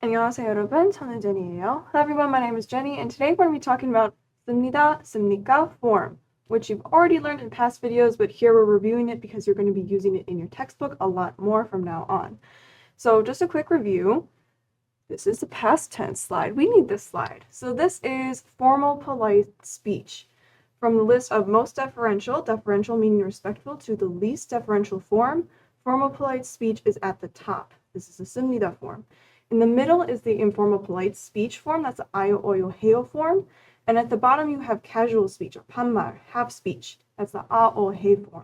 안녕하세요, 여러분. 저는 제니예요. Hello, everyone. My name is Jenny, and today we're going to be talking about 습니다, 습니까 form, which you've already learned in past videos, but here we're reviewing it because you're going to be using it in your textbook a lot more from now on. So just a quick review. This is the past tense slide. We need this slide. So this is formal polite speech. From the list of most deferential, deferential meaning respectful, to the least deferential form, formal polite speech is at the top. This is the 습니다 form. In the middle is the informal polite speech form. That's the 아요, 어요, 해요 form. And at the bottom you have casual speech, or 반말, half speech. That's the 아, 어, 해 form.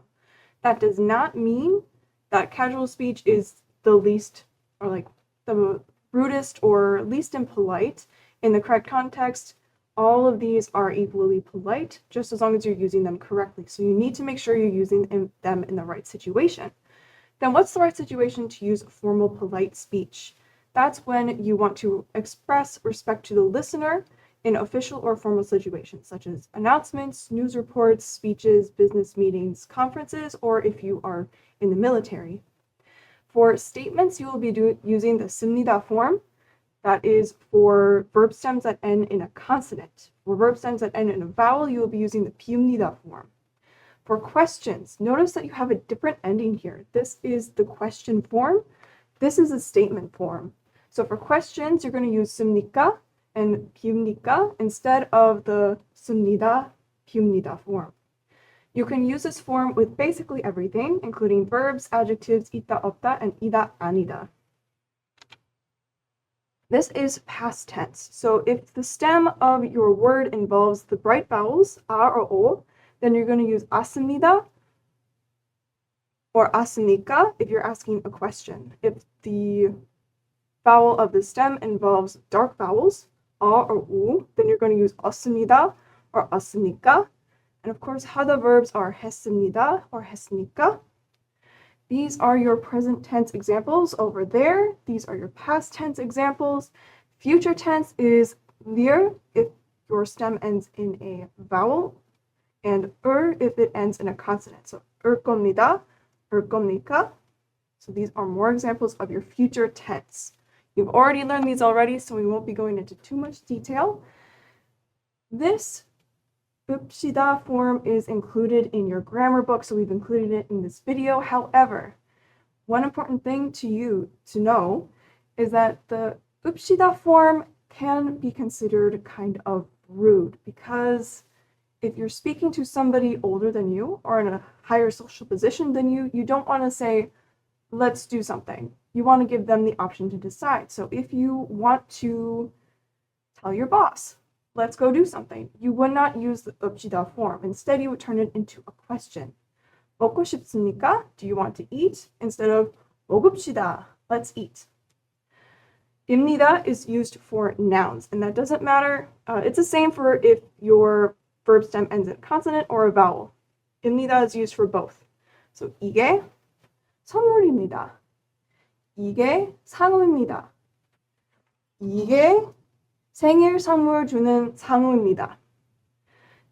That does not mean that casual speech is the least, or like the rudest or least impolite. In the correct context, all of these are equally polite, just as long as you're using them correctly. So you need to make sure you're using them in the right situation. Then what's the right situation to use formal polite speech? That's when you want to express respect to the listener in official or formal situations, such as announcements, news reports, speeches, business meetings, conferences, or if you are in the military. For statements, you will be using the 습니다 form. That is for verb stems that end in a consonant. For verb stems that end in a vowel, you will be using the 비웁니다 form. For questions, notice that you have a different ending here. This is the question form. This is a statement form. So for questions, you're going to use 습니까 and 비웁니까 instead of the 습니다, 비웁니다 form. You can use this form with basically everything, including verbs, adjectives, 있다, 없다, and 이다, 아니다. This is past tense. So if the stem of your word involves the bright vowels, 아 or 오, then you're going to use 았습니다 or 았습니까 if you're asking a question. If the vowel of the stem involves dark vowels, 아 or 우, then you're going to use 없습니다 or 없습니까. And of course, how the verbs are 했습니다 or 했으니까. These are your present tense examples over there. These are your past tense examples. Future tense is lir if your stem ends in a vowel, and if it ends in a consonant. So 겁니다, 겁니까. So these are more examples of your future tense. You've already learned these already, so we won't be going into too much detail. This 습시다 form is included in your grammar book, so we've included it in this video. However, one important thing to know is that the 습시다 form can be considered kind of rude, because if you're speaking to somebody older than you or in a higher social position than you, you don't want to say, let's do something. You want to give them the option to decide. So if you want to tell your boss, let's go do something, you would not use the 습시다 form. Instead, you would turn it into a question. 먹고 싶습니까? Do you want to eat? Instead of 먹읍시다, let's eat. 입니다 is used for nouns, and that doesn't matter. It's the same for if your verb stem ends in a consonant or a vowel. 입니다 is used for both. So 이게 선물입니다. 이게 상우입니다. 이게 생일 선물 주는 상우입니다.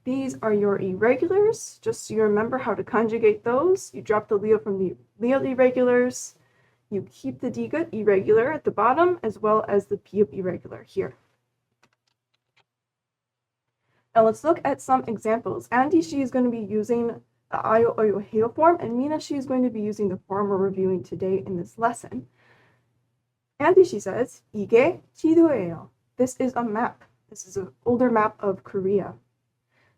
These are your irregulars. Just so you remember how to conjugate those. You drop the leo from the leo irregulars. You keep the digat irregular at the bottom, as well as the 비읍 irregular here. Now let's look at some examples. Andy, she is going to be using the 아요, 어요, 해요 form, and Mina, she is going to be using the form we're reviewing today in this lesson. Andy, she says, 이게 지도예요. This is a map. This is an older map of Korea.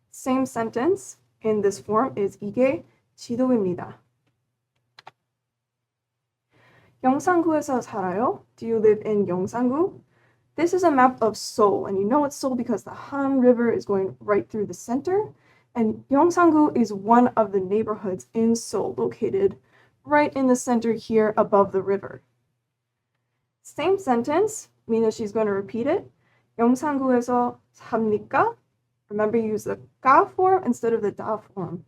Same sentence in this form is 이게 지도입니다. 영산구에서 살아요? Do you live in Yongsan-gu? This is a map of Seoul, and you know it's Seoul because the Han River is going right through the center, and Yongsan-gu is one of the neighborhoods in Seoul, located right in the center here above the river. Same sentence, Mina, she's going to repeat it. 영산구에서 삽니까? Remember, use the 가 form instead of the 다 form.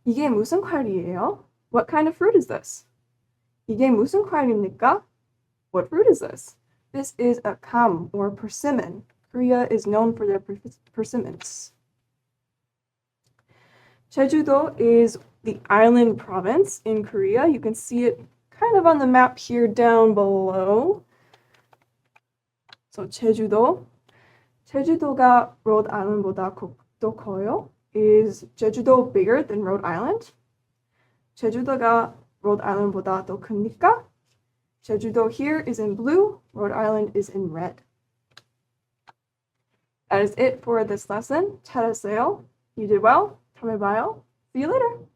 이게 무슨 과일이에요? What kind of fruit is this? 이게 무슨 과일입니까? What fruit is this? This is a 감, or persimmon. Korea is known for their persimmons. Jeju-do is the island province in Korea. You can see it kind of on the map here down below. So 제주도. 제주도가 Rhode Island보다 더 커요. Is 제주도 bigger than Rhode Island? 제주도가 Rhode Island보다 더 큽니까? 제주도 here is in blue, Rhode Island is in red. That is it for this lesson. 잘했어요. You did well. 다음에 봐요. See you later.